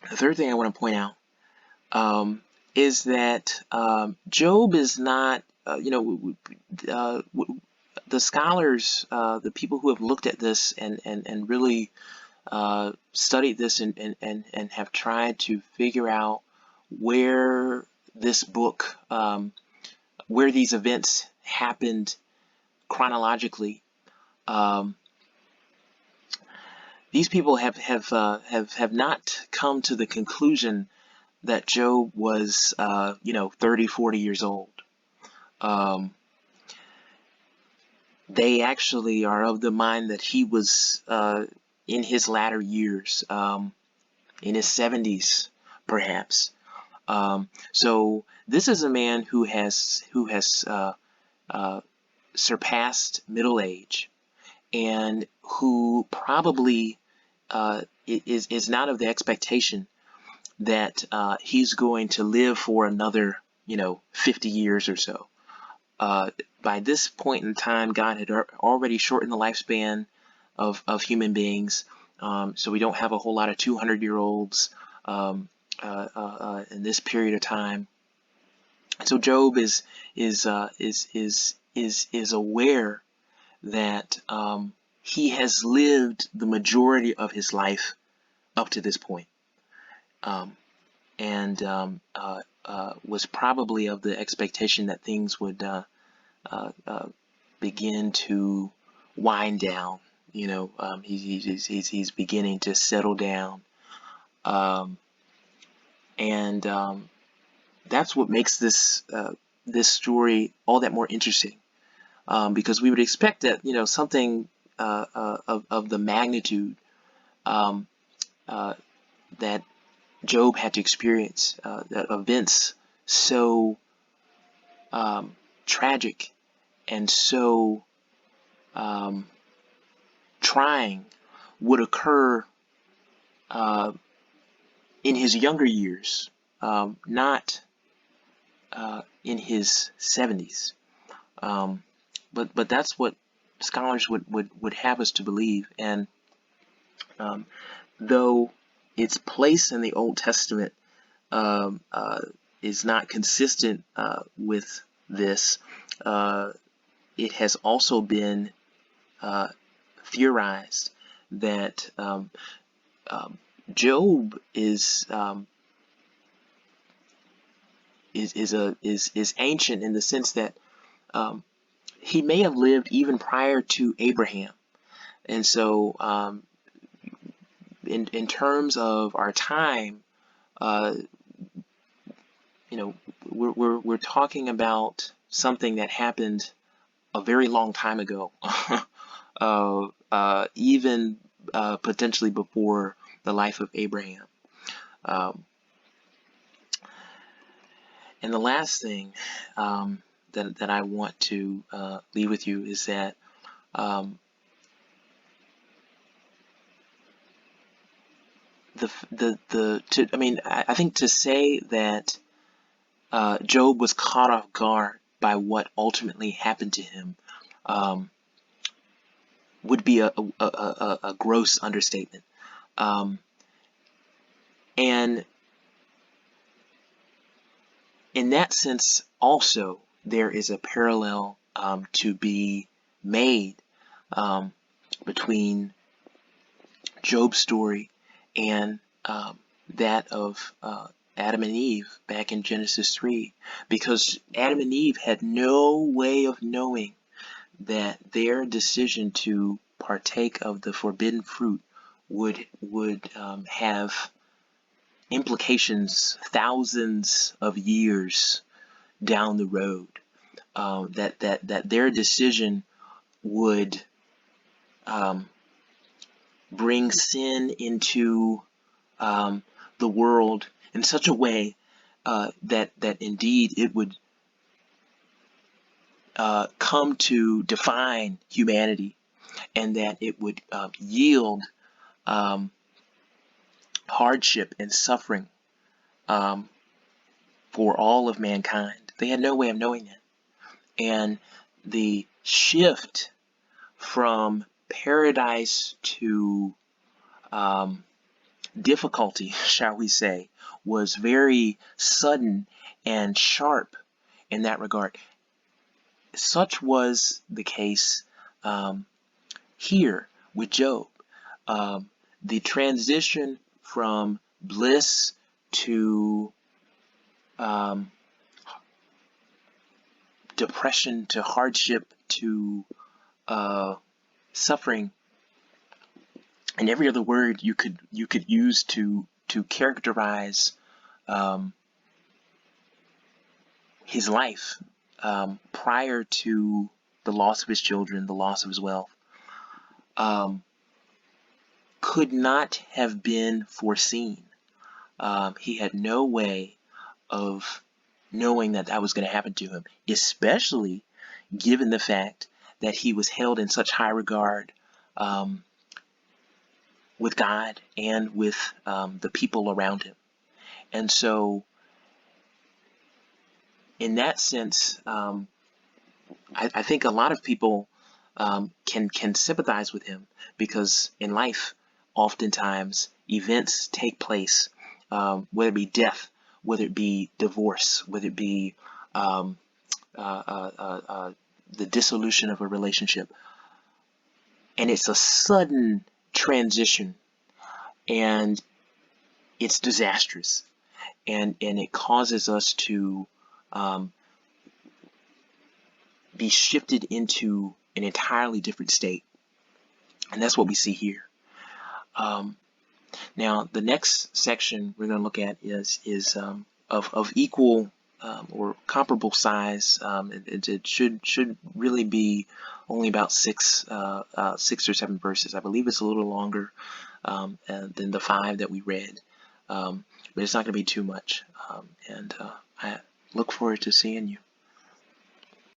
The third thing I want to point out um, is that Job is not, the scholars, the people who have looked at this and really studied this and have tried to figure out where this book, where these events happened chronologically. Um, these people have not come to the conclusion that Job was, 30, 40 years old. Um, they actually are of the mind that he was in his latter years, in his 70s, perhaps. So this is a man who has uh, surpassed middle age and who probably is not of the expectation that he's going to live for another, 50 years or so. Uh, by this point in time, God had already shortened the lifespan of human beings. So we don't have a whole lot of 200-year-olds in this period of time. So Job is aware that he has lived the majority of his life up to this point, um, and was probably of the expectation that things would uh, uh, begin to wind down. He's beginning to settle down, um, and that's what makes this story all that more interesting. Because we would expect that something of the magnitude um, uh, that Job had to experience, that events so tragic and so um, trying would occur uh, in his younger years, not in his 70s. Um, but that's what scholars would have us to believe. And um, though its place in the Old Testament um, uh, is not consistent with this, uh, it has also been uh, theorized that um, Job is ancient in the sense that um, he may have lived even prior to Abraham, and so in terms of our time, uh, we're talking about something that happened a very long time ago, even potentially before the life of Abraham. Um, and the last thing that I want to leave with you is that um, I think to say that Job was caught off guard by what ultimately happened to him um, would be a gross understatement. Um, and in that sense, also, there is a parallel to be made um, between Job's story and that of Adam and Eve back in Genesis 3, because Adam and Eve had no way of knowing that their decision to partake of the forbidden fruit would have implications thousands of years down the road. That their decision would um, bring sin into um, the world in such a way that indeed it would come to define humanity, and that it would yield um, hardship and suffering um, for all of mankind. They had no way of knowing that. And the shift from paradise to um, difficulty, shall we say, was very sudden and sharp in that regard. Such was the case here with Job. The transition from bliss to depression to hardship to suffering, and every other word you could use to characterize his life prior to the loss of his children, the loss of his wealth, could not have been foreseen. He had no way of knowing that that was going to happen to him, especially given the fact that he was held in such high regard with God and with the people around him. And so in that sense, I think a lot of people can sympathize with him, because in life, oftentimes events take place, whether it be death, whether it be divorce, whether it be the dissolution of a relationship, and it's a sudden transition, and it's disastrous, and it causes us to be shifted into an entirely different state, and that's what we see here. Now, the next section we're going to look at is of equal or comparable size. It should really be only about 6 or 7 verses. I believe it's a little longer than the 5 that we read, but it's not going to be too much. And I look forward to seeing you.